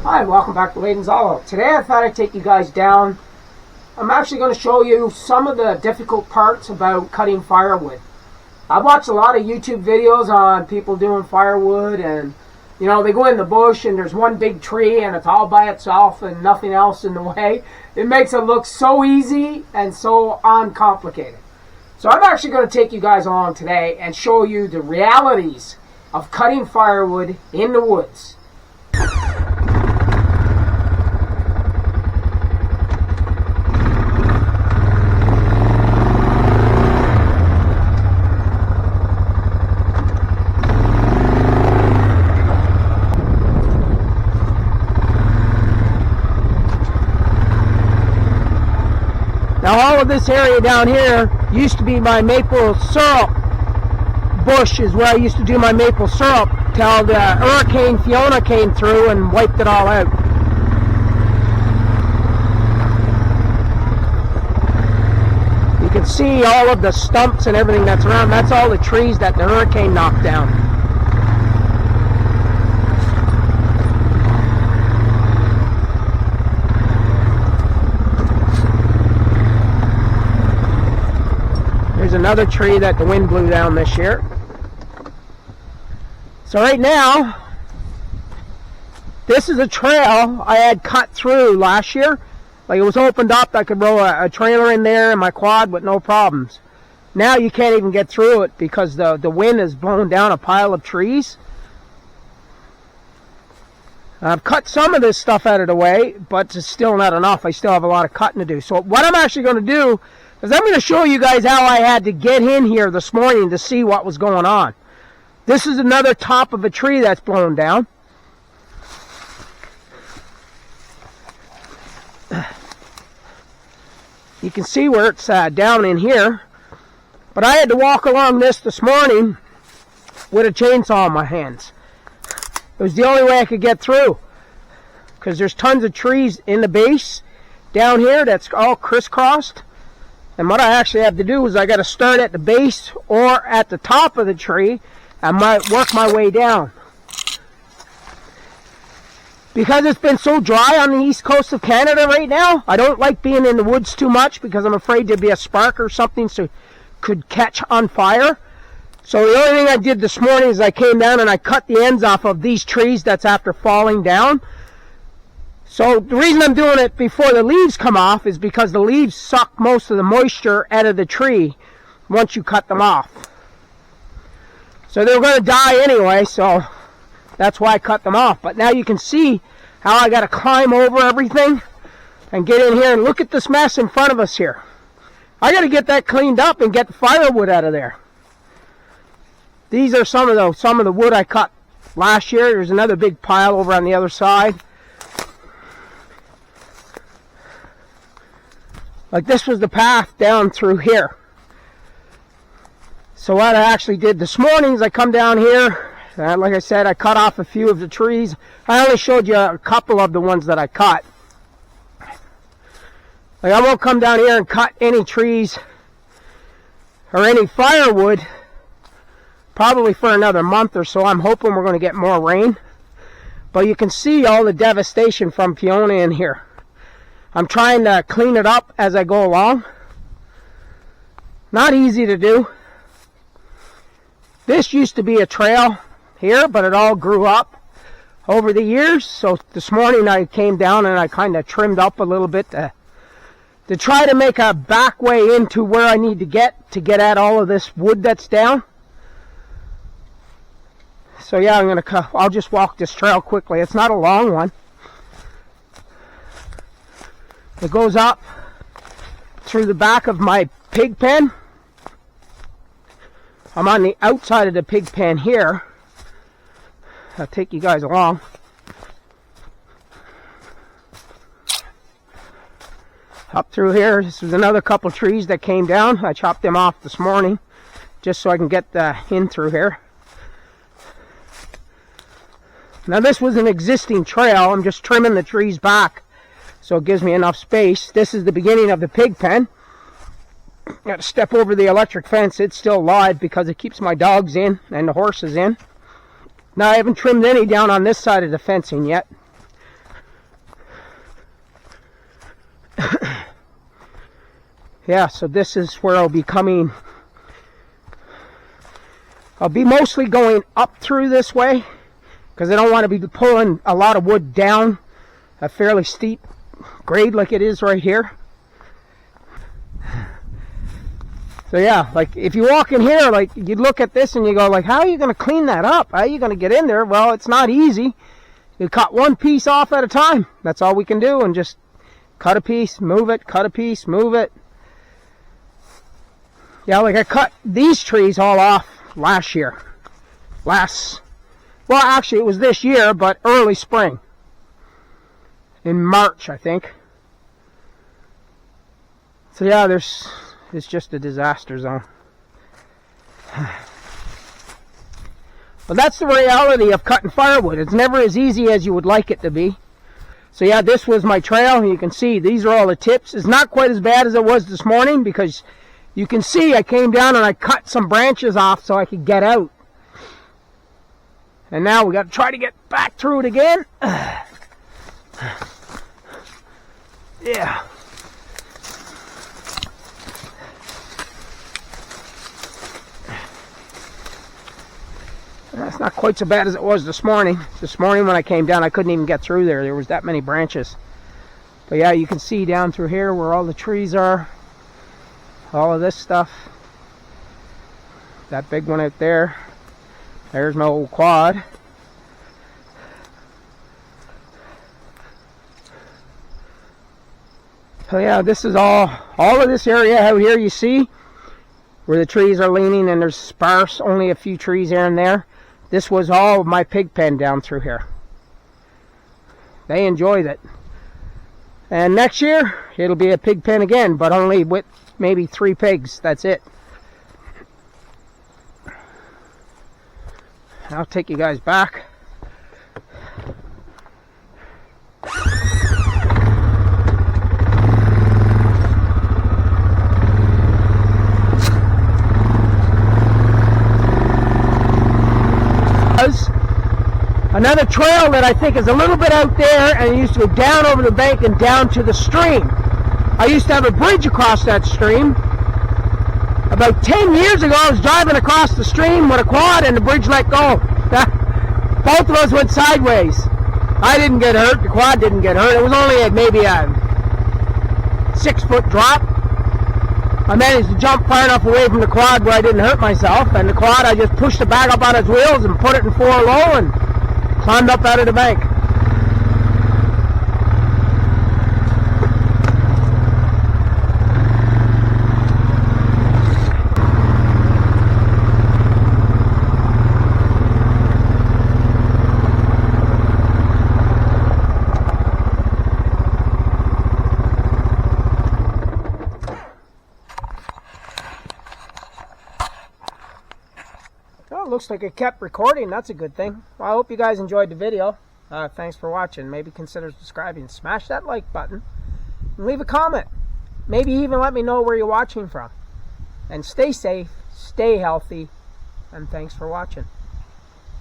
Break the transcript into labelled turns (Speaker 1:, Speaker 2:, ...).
Speaker 1: Hi, welcome back to Layden's Hollow. Today I thought I'd take you guys down. I'm actually going to show you some of the difficult parts about cutting firewood. I've watched a lot of YouTube videos on people doing firewood, and you know, they go in the bush and there's one big tree and it's all by itself and nothing else in the way. It makes it look so easy and so uncomplicated. So I'm actually going to take you guys along today and show you the realities of cutting firewood in the woods. Now all of this area down here used to be my maple syrup bush, is where I used to do my maple syrup till the Hurricane Fiona came through and wiped it all out. You can see all of the stumps and everything that's around. That's all the trees that the hurricane knocked down. There's another tree that the wind blew down this year. So right now, this is a trail I had cut through last year. Like, it was opened up, I could roll a trailer in there and my quad with no problems. Now you can't even get through it because the wind has blown down a pile of trees. I've cut some of this stuff out of the way, but it's still not enough. I still have a lot of cutting to do. So what I'm actually going to do is I'm going to show you guys how I had to get in here this morning to see what was going on. This is another top of a tree that's blown down. You can see where it's down in here. But I had to walk along this morning with a chainsaw in my hands. It was the only way I could get through, because there's tons of trees in the base down here that's all crisscrossed. And what I actually have to do is I got to start at the base or at the top of the tree and work my way down. Because it's been so dry on the east coast of Canada right now, I don't like being in the woods too much because I'm afraid there'd be a spark or something so could catch on fire. So the only thing I did this morning is I came down and I cut the ends off of these trees that's after falling down. So the reason I'm doing it before the leaves come off is because the leaves suck most of the moisture out of the tree once you cut them off. So they were going to die anyway, so that's why I cut them off. But now you can see how I got to climb over everything and get in here and look at this mess in front of us here. I got to get that cleaned up and get the firewood out of there. These are some of the wood I cut last year. There's another big pile over on the other side. Like, this was the path down through here. So what I actually did this morning is I come down here, and like I said, I cut off a few of the trees. I only showed you a couple of the ones that I cut. Like, I won't come down here and cut any trees or any firewood probably for another month or so. I'm hoping we're going to get more rain. But you can see all the devastation from Fiona in here. I'm trying to clean it up as I go along. Not easy to do. This used to be a trail here, but it all grew up over the years. So this morning I came down and I kind of trimmed up a little bit to try to make a back way into where I need to get at all of this wood that's down. So yeah, I'll just walk this trail quickly. It's not a long one. It goes up through the back of my pig pen. I'm on the outside of the pig pen here. I'll take you guys along. Up through here, this is another couple trees that came down. I chopped them off this morning just so I can get in through here. Now this was an existing trail. I'm just trimming the trees back so it gives me enough space. This is the beginning of the pig pen. Got to step over the electric fence. It's still live because it keeps my dogs in and the horses in. Now I haven't trimmed any down on this side of the fencing yet. Yeah, so this is where I'll be coming. I'll be mostly going up through this way because I don't want to be pulling a lot of wood down a fairly steep grade like it is right here. So yeah, like if you walk in here, like you look at this and you go like, how are you going to clean that up? How are you going to get in there? Well, it's not easy. You cut one piece off at a time. That's all we can do, and just cut a piece, move it, cut a piece, move it. Yeah, like I cut these trees all off last year. Well, actually it was this year, but early spring. In March, I think. So yeah, it's just a disaster zone. Well, that's the reality of cutting firewood. It's never as easy as you would like it to be. So yeah, this was my trail, and you can see these are all the tips. It's not quite as bad as it was this morning because you can see I came down and I cut some branches off so I could get out. And now we got to try to get back through it again. Yeah. That's not quite so bad as it was this morning. This morning when I came down, I couldn't even get through there. There was that many branches. But yeah, you can see down through here where all the trees are. All of this stuff. That big one out there. There's my old quad. So yeah, this is all of this area out here you see where the trees are leaning and there's sparse, only a few trees here and there. This was all of my pig pen down through here. They enjoyed it. And next year, it'll be a pig pen again, but only with maybe 3 pigs. That's it. I'll take you guys back. Another trail that I think is a little bit out there, and it used to go down over the bank and down to the stream. I used to have a bridge across that stream. About 10 years ago, I was driving across the stream with a quad and the bridge let go. Both of us went sideways. I didn't get hurt, the quad didn't get hurt. It was only maybe a 6-foot drop. I managed to jump far enough away from the quad where I didn't hurt myself, and the quad, I just pushed it back up on its wheels and put it in 4 low and climbed up out of the bank. Well, it looks like it kept recording. That's a good thing. Well, I hope you guys enjoyed the video. Thanks for watching. Maybe consider subscribing. Smash that like button. And leave a comment. Maybe even let me know where you're watching from. And stay safe, stay healthy, and thanks for watching.